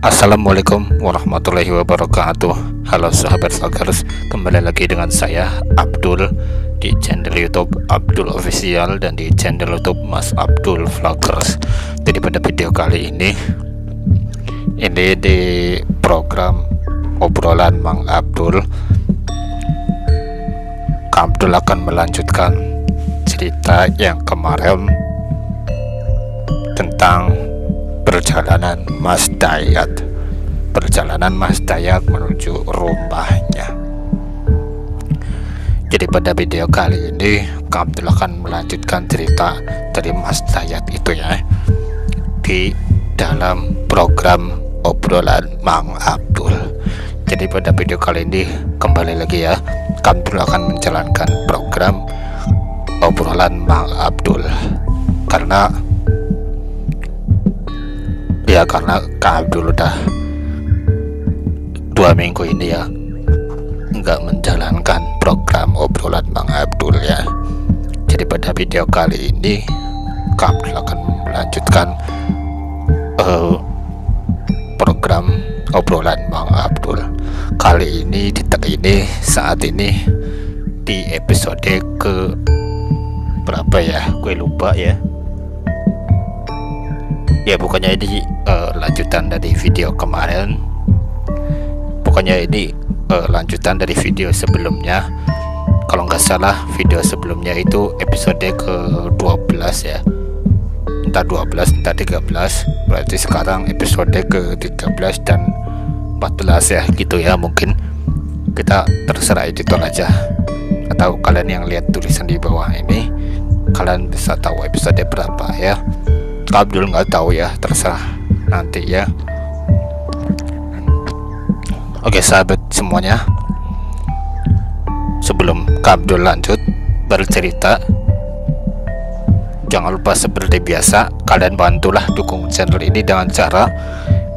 Assalamualaikum warahmatullahi wabarakatuh. Halo sahabat vloggers, kembali lagi dengan saya Abdul di channel YouTube Abdul Official dan di channel YouTube Mas Abdul Vloggers. Jadi pada video kali ini di program obrolan Mang Abdul, Kak Abdul akan melanjutkan cerita yang kemarin tentang perjalanan Mas Dayat menuju rumahnya. Jadi pada video kali ini Kak Abdul akan melanjutkan cerita dari Mas Dayat itu ya, di dalam program obrolan Mang Abdul. Jadi pada video kali ini kembali lagi ya, Kak Abdul akan menjalankan program obrolan Mang Abdul karena Kak Abdul udah 2 minggu ini ya nggak menjalankan program obrolan Mang Abdul ya. Jadi pada video kali ini Kak Abdul akan melanjutkan program obrolan Mang Abdul. Kali ini saat ini di episode ke berapa ya, gue lupa ya. Ya pokoknya ini lanjutan dari video kemarin. Pokoknya ini lanjutan dari video sebelumnya. Kalau nggak salah video sebelumnya itu episode ke 12 ya, entah 12 entah 13. Berarti sekarang episode ke 13 dan 14 ya gitu ya. Mungkin kita terserah editor aja, atau kalian yang lihat tulisan di bawah ini kalian bisa tahu episode berapa ya. Kak Abdul nggak tahu ya, terserah nanti ya. Oke sahabat semuanya, sebelum Kak Abdul lanjut bercerita, jangan lupa seperti biasa kalian bantulah dukung channel ini dengan cara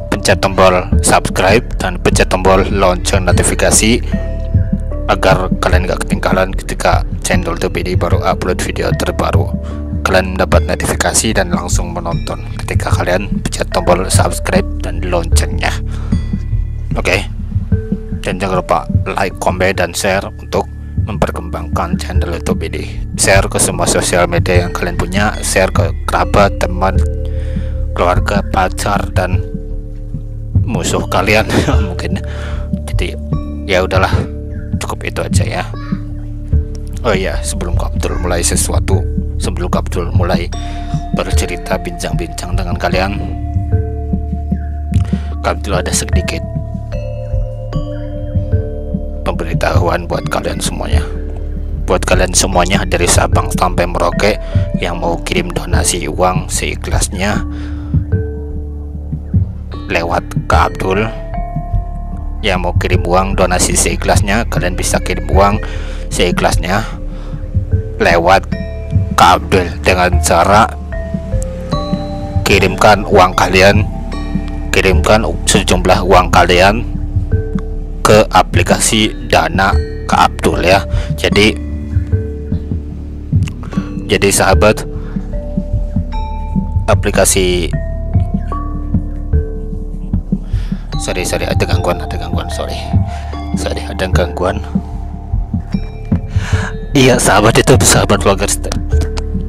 pencet tombol subscribe dan pencet tombol lonceng notifikasi agar kalian gak ketinggalan ketika channel YouTube ini baru upload video terbaru. Kalian dapat notifikasi dan langsung menonton ketika kalian pencet tombol subscribe dan loncengnya. Oke. Dan jangan lupa like, comment, dan share untuk memperkembangkan channel YouTube ini. Share ke semua sosial media yang kalian punya, share ke kerabat, teman, keluarga, pacar, dan musuh kalian mungkin. Jadi ya udahlah, cukup itu aja ya. Oh iya, sebelum Kak Abdul mulai bercerita bincang-bincang dengan kalian, Kak Abdul ada sedikit pemberitahuan buat kalian semuanya dari Sabang sampai Merauke yang mau kirim donasi uang seikhlasnya lewat Kak Abdul. Yang mau kirim uang donasi seikhlasnya, kalian bisa kirim uang seikhlasnya lewat Kak Abdul dengan cara kirimkan sejumlah uang kalian ke aplikasi Dana Kak Abdul ya. Jadi sahabat, aplikasi ada gangguan. Iya sahabat, itu sahabat vloggers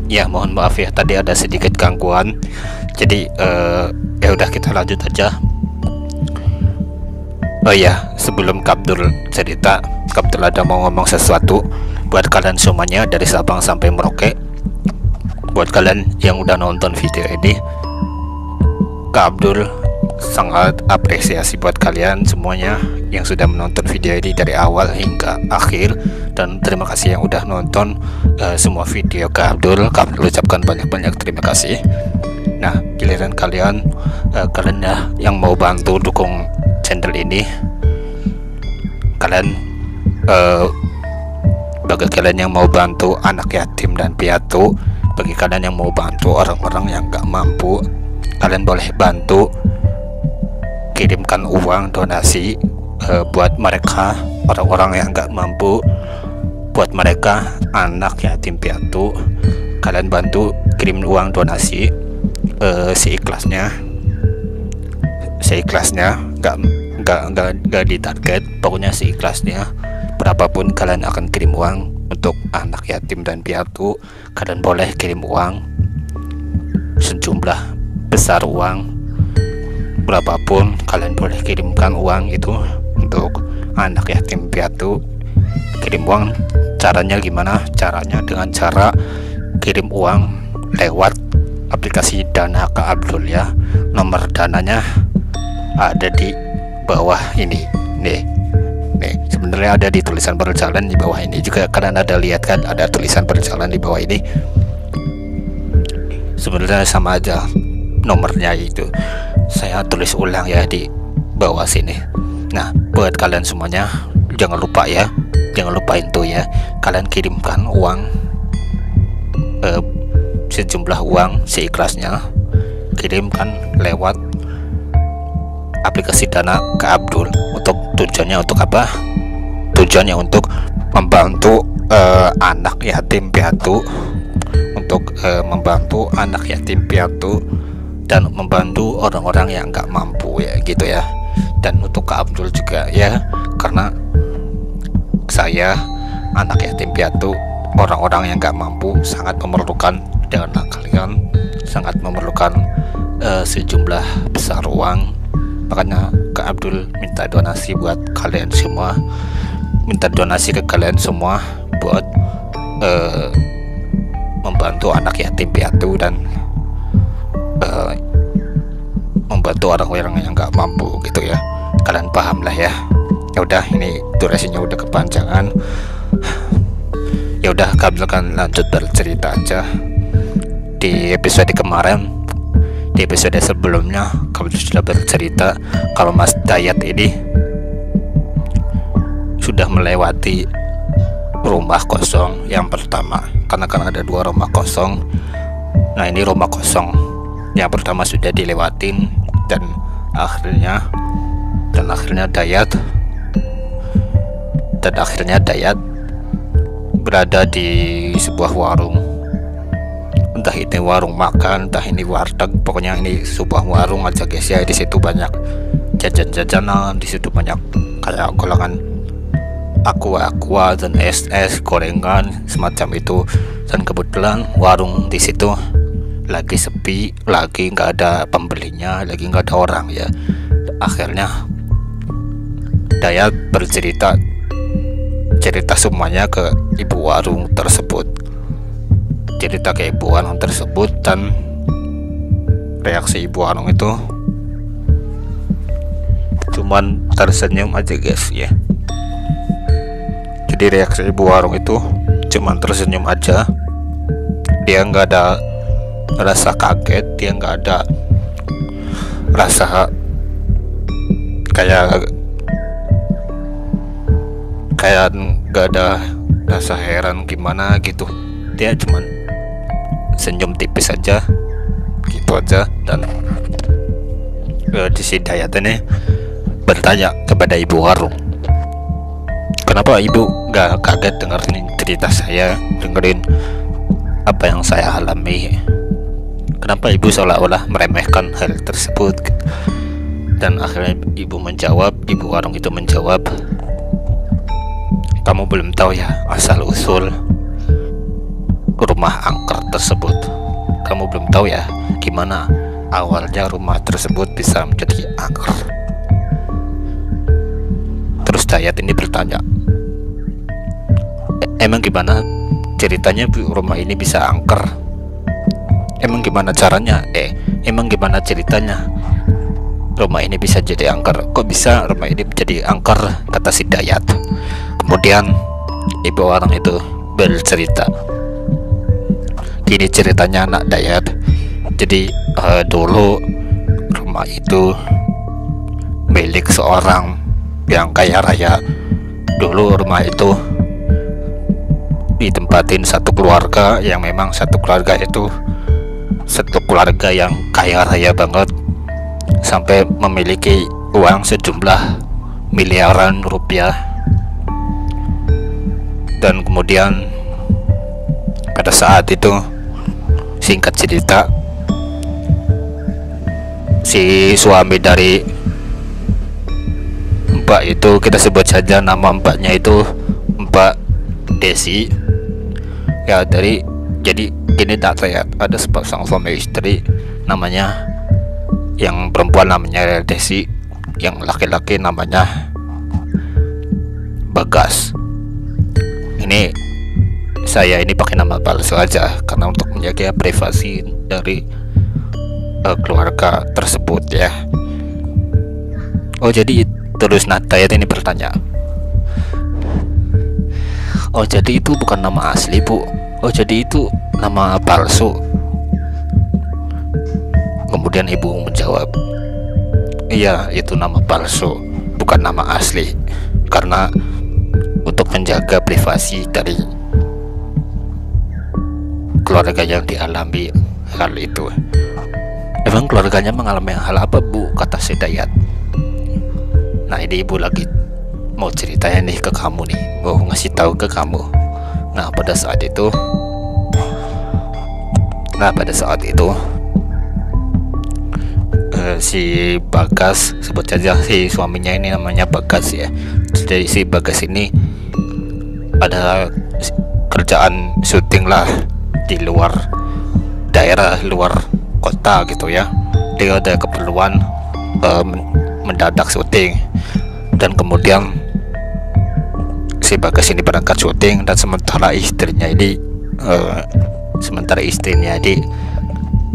ya, mohon maaf ya tadi ada sedikit gangguan. Jadi ya udah kita lanjut aja. Oh iya, sebelum Kak Abdul cerita, Kak Abdul ada mau ngomong sesuatu buat kalian semuanya dari Sabang sampai Merauke. Buat kalian yang udah nonton video ini, Kak Abdul sangat apresiasi buat kalian semuanya yang sudah menonton video ini dari awal hingga akhir. Dan terima kasih yang udah nonton semua video Kak Abdul. Kak Abdul ucapkan banyak-banyak terima kasih. Nah, giliran kalian ya yang mau bantu dukung channel ini. Bagi kalian yang mau bantu anak yatim dan piatu, bagi kalian yang mau bantu orang-orang yang gak mampu, kalian boleh bantu kirimkan uang donasi buat mereka, orang-orang yang gak mampu, buat mereka anak yatim piatu. Kalian bantu kirim uang donasi seikhlasnya seikhlasnya, nggak ditarget, pokoknya seikhlasnya. Berapapun kalian akan kirim uang untuk anak yatim dan piatu, kalian boleh kirim uang sejumlah besar uang berapapun, kalian boleh kirimkan uang itu untuk anak yatim piatu. Kirim uang caranya gimana? Caranya dengan cara kirim uang lewat aplikasi Dana Kak Abdul ya. Nomor dananya ada di bawah ini nih, sebenarnya ada di tulisan berjalan di bawah ini juga. Kalian ada lihat kan, ada tulisan berjalan di bawah ini. Sebenarnya sama aja nomornya, itu saya tulis ulang ya di bawah sini. Nah, buat kalian semuanya jangan lupa ya, jangan lupain tuh ya, kalian kirimkan uang sejumlah uang seikhlasnya, kirimkan lewat aplikasi Dana Kak Abdul. Untuk tujuannya untuk apa? Tujuannya untuk membantu anak yatim piatu, untuk membantu anak yatim piatu dan membantu orang-orang yang nggak mampu ya gitu ya. Dan untuk Kak Abdul juga ya, karena saya anak yatim piatu, orang-orang yang nggak mampu sangat memerlukan dana kalian, sangat memerlukan sejumlah besar uang. Makanya Kak Abdul minta donasi buat kalian semua, minta donasi ke kalian semua buat membantu anak yatim piatu dan membantu orang-orang yang nggak mampu gitu ya. Kalian paham lah ya. Ya udah, ini durasinya udah kepanjangan. Ya udah, Kak Abdul kan lanjut bercerita aja. Di episode kemarin, di episode sebelumnya, Kak Abdul sudah bercerita kalau Mas Dayat ini sudah melewati rumah kosong yang pertama, karena kan ada 2 rumah kosong. Nah, ini rumah kosong yang pertama sudah dilewatin, dan akhirnya Dayat berada di sebuah warung, entah ini warung makan, entah ini warteg, pokoknya ini sebuah warung aja guys ya. Di situ banyak jajan-jajanan, di situ banyak kayak golongan aqua dan es gorengan semacam itu. Dan kebetulan warung di situ lagi sepi, lagi nggak ada pembelinya, lagi nggak ada orang ya. Akhirnya Dayat bercerita semuanya ke ibu warung tersebut, dan reaksi ibu warung itu cuman tersenyum aja guys ya. Jadi reaksi ibu warung itu cuman tersenyum aja, dia nggak ada rasa kaget, dia nggak ada rasa kayak nggak ada rasa heran gimana gitu. Dia cuman senyum tipis aja gitu aja. Dan di si Dayat ini bertanya kepada ibu warung, kenapa ibu nggak kaget dengerin cerita saya, dengerin apa yang saya alami, kenapa ibu seolah-olah meremehkan hal tersebut. Dan akhirnya ibu warung itu menjawab, kamu belum tahu ya asal usul rumah angker tersebut. Kamu belum tahu ya gimana awalnya rumah tersebut bisa menjadi angker. Terus Dayat ini bertanya, emang gimana ceritanya rumah ini bisa angker? Emang gimana caranya? Emang gimana ceritanya rumah ini bisa jadi angker? Kok bisa rumah ini menjadi angker? Kata si Dayat. Kemudian ibu orang itu bercerita, gini ceritanya anak Dayat. Jadi dulu rumah itu milik seorang yang kaya raya. Dulu rumah itu ditempatin satu keluarga yang memang satu keluarga yang kaya raya banget, sampai memiliki uang sejumlah miliaran rupiah. Dan kemudian pada saat itu, singkat cerita, si suami dari Mbak itu, kita sebut saja nama Mbaknya itu Mbak Desi ya. Jadi ini tak lihat ada sepasang suami istri, namanya yang perempuan namanya Desi, yang laki-laki namanya Bagas. Ini saya ini pakai nama palsu aja karena untuk menjaga privasi dari keluarga tersebut ya. Oh jadi terus Natayat ini bertanya, oh jadi itu bukan nama asli Bu? Oh jadi itu nama palsu? Kemudian ibu menjawab, iya itu nama palsu, bukan nama asli, karena untuk menjaga privasi dari keluarga yang dialami hal itu. Emang keluarganya mengalami hal apa Bu? Kata si Dayat. Nah ini ibu lagi mau ceritanya nih ke kamu nih, mau ngasih tahu ke kamu. Nah pada saat itu si Bagas, sebut saja si suaminya ini namanya Bagas ya. Jadi si Bagas ini ada kerjaan syuting lah di luar daerah, luar kota gitu ya. Dia ada keperluan mendadak syuting, dan kemudian si Bagas ini berangkat syuting, dan sementara istrinya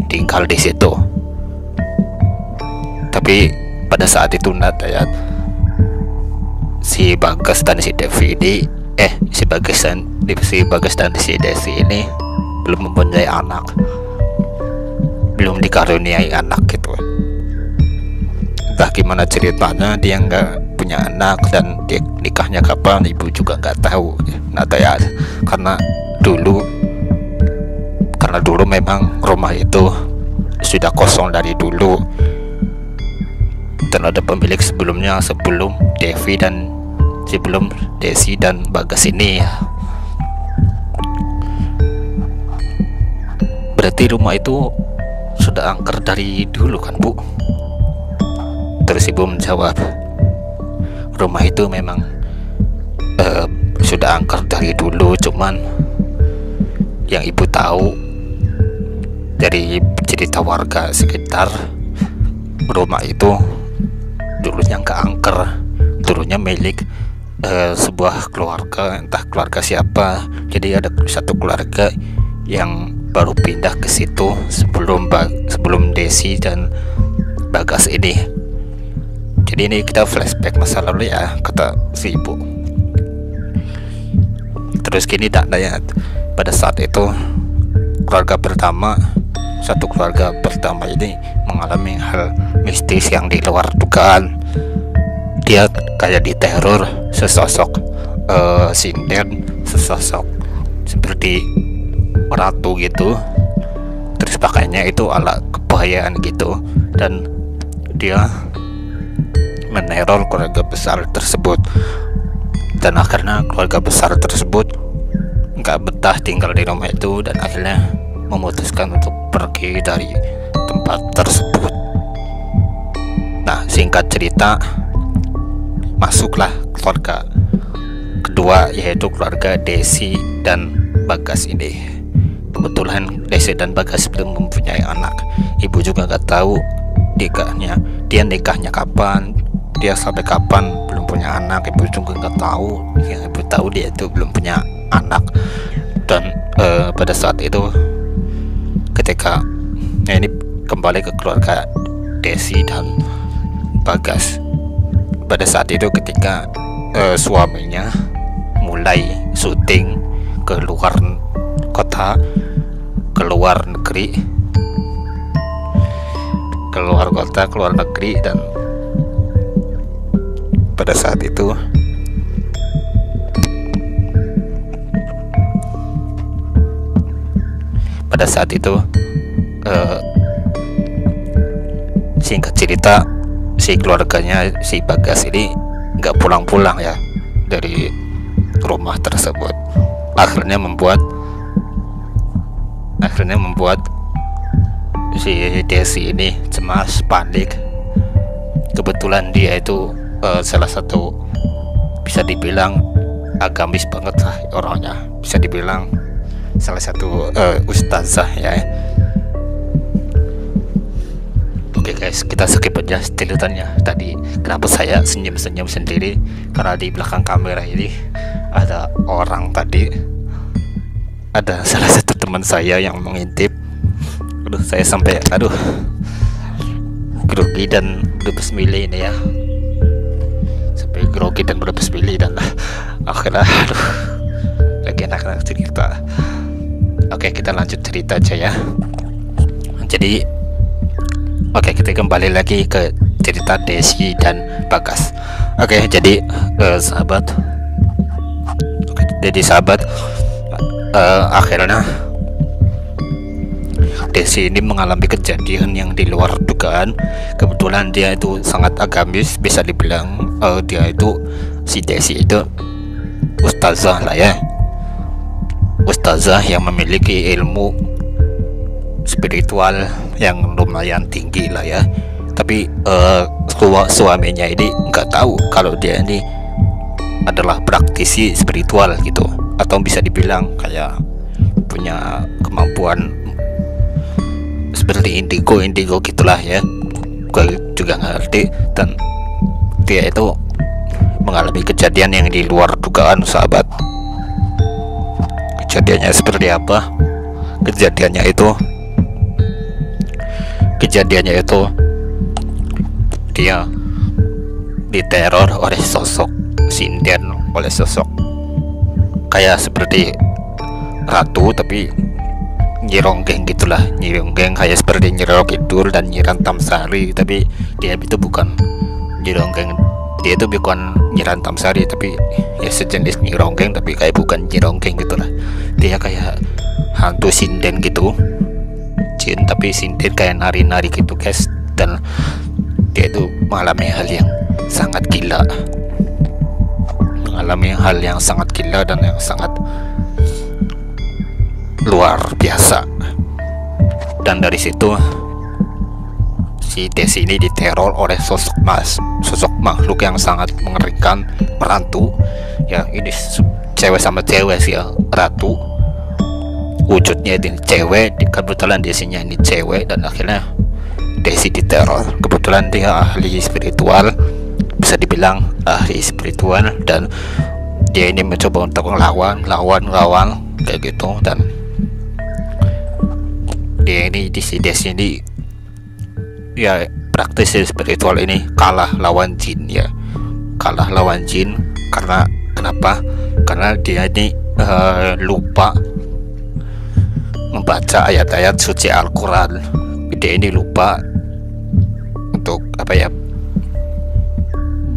tinggal di situ. Tapi pada saat itu ya, si Bagas dan si Devi ini si Bagas dan si Desi ini belum mempunyai anak, belum dikaruniai anak gitu. Entah gimana ceritanya dia nggak punya anak, dan dia nikahnya kapan ibu juga nggak tahu. Nah ya, karena dulu memang rumah itu sudah kosong dari dulu, dan ada pemilik sebelumnya, sebelum Desi dan Bagas ini ya. Berarti rumah itu sudah angker dari dulu kan Bu? Terus ibu menjawab, rumah itu memang sudah angker dari dulu, cuman yang ibu tahu dari cerita warga sekitar, rumah itu dulunya nggak angker, dulunya milik sebuah keluarga, entah keluarga siapa. Jadi ada satu keluarga yang baru pindah ke situ sebelum Desi dan Bagas ini. Jadi ini kita flashback masa lalu ya, kata si ibu. Terus gini tak daya, pada saat itu satu keluarga pertama ini mengalami hal mistis yang di luar dugaan. Dia kayak diteror sesosok sinden, sesosok seperti ratu gitu, terus pakainya itu ala kebahayaan gitu, dan dia meneror keluarga besar tersebut. Dan akhirnya keluarga besar tersebut nggak betah tinggal di rumah itu, dan akhirnya memutuskan untuk pergi dari tempat tersebut. Nah singkat cerita, masuklah keluarga kedua, yaitu keluarga Desi dan Bagas ini. Kebetulan Desi dan Bagas belum mempunyai anak. Ibu juga nggak tahu dia nikahnya kapan, dia sampai kapan belum punya anak. Ibu juga nggak tahu. Yang ibu tahu dia itu belum punya anak. Dan pada saat itu, ketika ini kembali ke keluarga Desi dan Bagas, pada saat itu ketika suaminya mulai syuting ke luar kota, ke luar negeri, dan pada saat itu singkat cerita, si keluarganya si Bagas ini nggak pulang-pulang ya dari rumah tersebut. Akhirnya membuat si Desi ini cemas, panik. Kebetulan dia itu salah satu, bisa dibilang agamis banget lah orangnya, bisa dibilang salah satu ustazah ya. Oke guys, kita skip aja ceritanya tadi. Kenapa saya senyum-senyum sendiri? Karena di belakang kamera ini ada orang tadi, ada salah satu teman saya yang mengintip. Aduh, saya sampai grogi dan berbesmili ini ya, sampai grogi dan berbesmili dan akhirnya lagi enak-enak cerita. Oke, kita lanjut cerita aja ya. Jadi oke, kita kembali lagi ke cerita Desi dan Bagas. Oke, jadi sahabat, akhirnya Desi ini mengalami kejadian yang di luar dugaan. Kebetulan dia itu sangat agamis, bisa dibilang dia itu, si Desi itu ustazah lah ya, ustazah yang memiliki ilmu spiritual yang lumayan tinggi lah ya. Tapi suaminya ini nggak tahu kalau dia ini adalah praktisi spiritual gitu, atau bisa dibilang kayak punya kemampuan seperti indigo gitulah ya. Gue juga ngerti. Dan dia itu mengalami kejadian yang di luar dugaan, sahabat. Kejadiannya seperti apa? Kejadiannya itu dia diteror oleh sosok sinden, oleh sosok kayak seperti ratu tapi Nyironggeng gitulah, Nyironggeng kayak seperti Nyi Roro Kidul dan Nyi Rantamsari, tapi dia itu bukan Nyironggeng, dia itu bukan Nyi Rantamsari, tapi ya sejenis Nyironggeng tapi kayak bukan Nyironggeng gitulah. Dia kayak hantu sinden gitu, jin tapi sinden kayak nari-nari gitu guys. Dan dia itu mengalami hal yang sangat gila, dan yang sangat luar biasa. Dan dari situ si Desi ini diteror oleh sosok makhluk yang sangat mengerikan, merantu ya. Ini cewek sama cewek sih ya, ratu wujudnya ini cewek, kebetulan Desinya ini cewek. Dan akhirnya Desi diteror. Kebetulan dia ahli spiritual, bisa dibilang ahli spiritual, dan dia ini mencoba untuk lawan kayak gitu. Dan dia ini, si Desi ini ya praktisi spiritual ini kalah lawan jin ya, karena kenapa? Karena dia ini lupa membaca ayat-ayat suci Al-Quran. Dia ini lupa untuk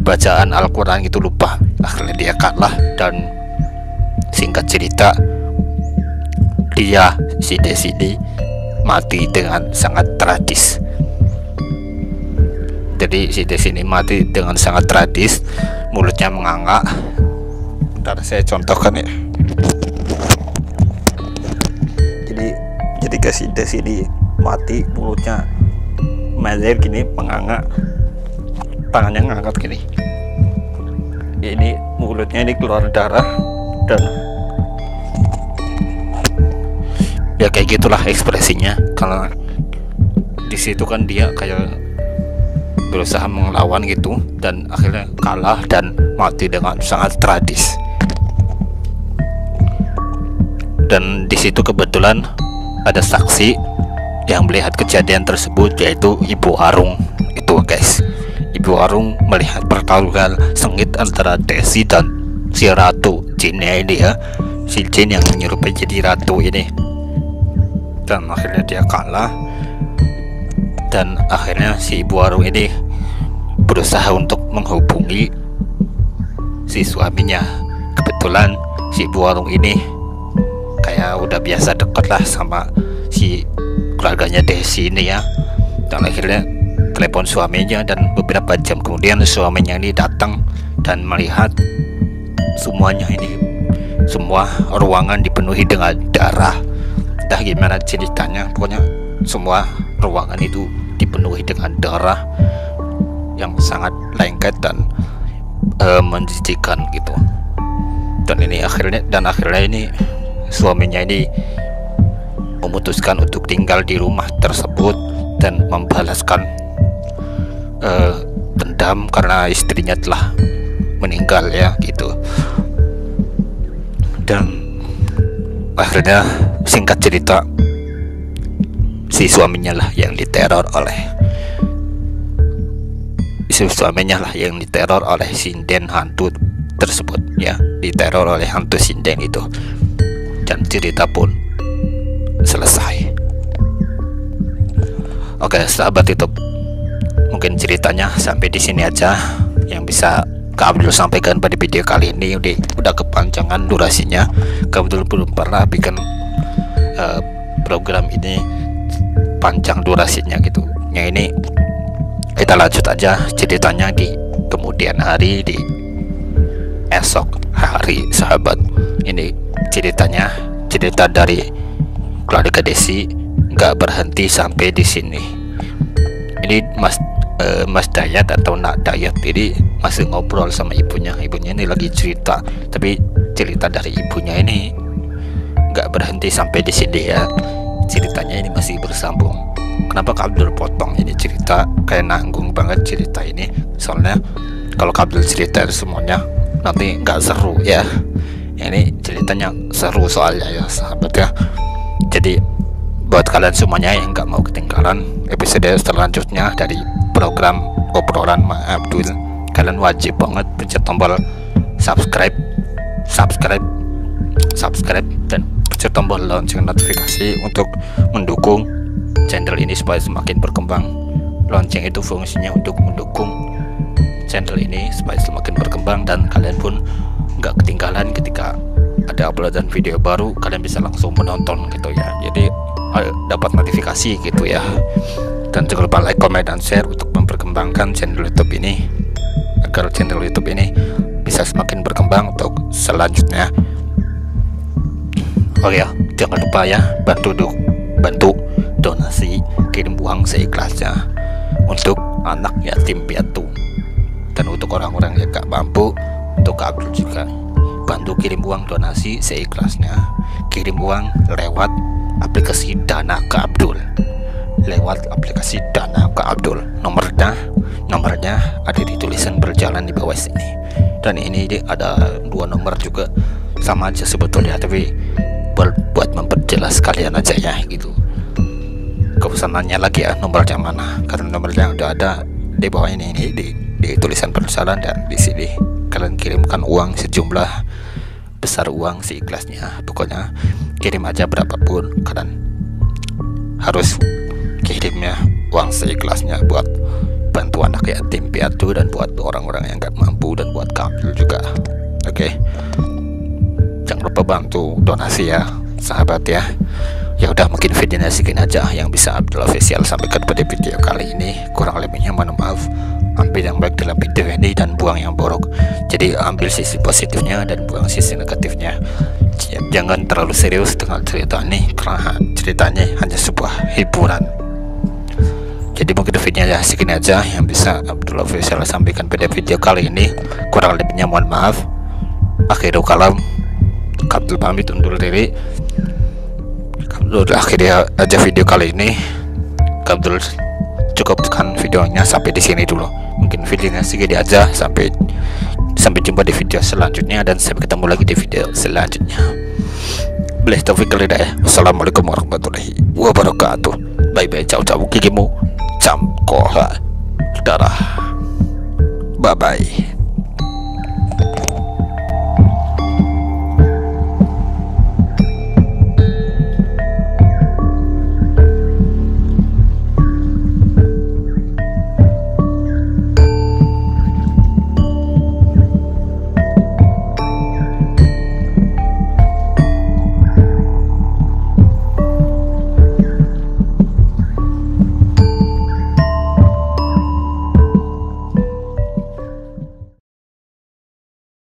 bacaan Al-Quran gitu, lupa. Akhirnya dia kalah. Dan singkat cerita, si Desi ini mati dengan sangat tragis. Jadi si Desi ini mati dengan sangat tragis, mulutnya menganga. Bentar saya contohkan ya. Jadi guys, si Desi ini mati, mulutnya meler gini, menganga, tangannya ngangkat gini. Ini mulutnya ini keluar darah, dan ya kayak gitulah ekspresinya. Karena di situ kan dia kayak berusaha melawan gitu, dan akhirnya kalah dan mati dengan sangat tragis. Dan di situ kebetulan ada saksi yang melihat kejadian tersebut, yaitu Ibu Arung itu guys. Ibu Arung melihat pertarungan sengit antara Desi dan si ratu jinnya ini ya, si jin yang menyerupai jadi ratu ini. Dan akhirnya dia kalah. Dan akhirnya si Ibu Arung ini berusaha untuk menghubungi si suaminya. Kebetulan si Ibu Arung ini kayak udah biasa deket lah sama si keluarganya Desi ini ya. Dan akhirnya telepon suaminya, dan beberapa jam kemudian suaminya ini datang dan melihat semuanya ini, semua ruangan dipenuhi dengan darah. Entah gimana ceritanya, pokoknya semua ruangan itu dipenuhi dengan darah yang sangat lengket dan menjijikan gitu. Dan akhirnya ini suaminya ini memutuskan untuk tinggal di rumah tersebut dan membalaskan dendam karena istrinya telah meninggal ya gitu. Dan akhirnya singkat cerita si suaminya lah yang diteror oleh sinden hantu tersebut ya, diteror oleh hantu sinden itu, dan cerita pun selesai. Oke sahabat YouTube, mungkin ceritanya sampai di sini aja yang bisa Kak Abdul sampaikan pada video kali ini. Udah kepanjangan durasinya. Kak Abdul belum pernah bikin program ini panjang durasinya gitu. Yang ini kita lanjut aja ceritanya di kemudian hari, di esok hari sahabat. Ini ceritanya, cerita dari keluarga Desi nggak berhenti sampai di sini. Ini Mas Dayat atau Nak Dayat ini masih ngobrol sama ibunya ini lagi cerita, tapi cerita dari ibunya ini nggak berhenti sampai di sini ya, ceritanya ini masih bersambung. Kenapa Kak Abdul potong ini cerita, kayak nanggung banget cerita ini, soalnya kalau Kak Abdul cerita semuanya nanti nggak seru ya. Ini ceritanya seru soalnya ya sahabat ya. Jadi buat kalian semuanya yang nggak mau ketinggalan episode selanjutnya dari program obrolan Ma Abdul, kalian wajib banget pencet tombol subscribe dan pencet tombol lonceng notifikasi untuk mendukung channel ini supaya semakin berkembang. Lonceng itu fungsinya untuk mendukung channel ini supaya semakin berkembang, dan kalian pun nggak ketinggalan ketika ada uploadan video baru, kalian bisa langsung menonton gitu ya. Jadi dapat notifikasi gitu ya. Dan jangan lupa like, comment, dan share untuk memperkembangkan channel YouTube ini, agar channel YouTube ini bisa semakin berkembang untuk selanjutnya. Oh ya, jangan lupa ya, bantu donasi, kirim uang seikhlasnya untuk anak yatim piatu, dan untuk orang-orang yang gak mampu. Untuk Kak Abdul juga bantu kirim uang donasi seikhlasnya, kirim uang lewat aplikasi Dana Kak Abdul, nomornya ada di tulisan berjalan di bawah sini. Dan ini ada 2 nomor juga, sama aja sebetulnya, tapi buat memperjelas kalian aja ya gitu. Gak usah nanya lagi ya nomornya mana, karena nomornya udah ada di bawah ini di tulisan berjalan. Dan di sini kalian kirimkan uang sejumlah besar, uang seikhlasnya. Pokoknya kirim aja berapapun, kalian harus kirimnya uang seikhlasnya buat bantu anak yatim piatu dan buat orang-orang yang gak mampu, dan buat Kak Abdul juga. Oke, jangan lupa bantu donasi ya sahabat ya. Ya udah, mungkin videonya sekian aja yang bisa Abdul Official sampaikan pada video kali ini. Kurang lebihnya mohon maaf. Ambil yang baik dalam video ini dan buang yang buruk. Jadi ambil sisi positifnya dan buang sisi negatifnya. Jangan terlalu serius dengan cerita ini, karena ceritanya hanya sebuah hiburan. Jadi mungkin videonya segini aja yang bisa Abdul Official sampaikan pada video kali ini. Kurang lebihnya mohon maaf. Akhirul kalam, Kak Abdul pamit undur diri. Udah akhirnya aja video kali ini. Kak Abdul cukupkan videonya sampai di sini dulu. Mungkin videonya segini aja, sampai jumpa di video selanjutnya, dan sampai ketemu lagi di video selanjutnya. Billahi taufiq wal hidayah. Wassalamualaikum warahmatullahi wabarakatuh. Bye bye, ciao ciao, gigimu cam kola darah. Bye bye.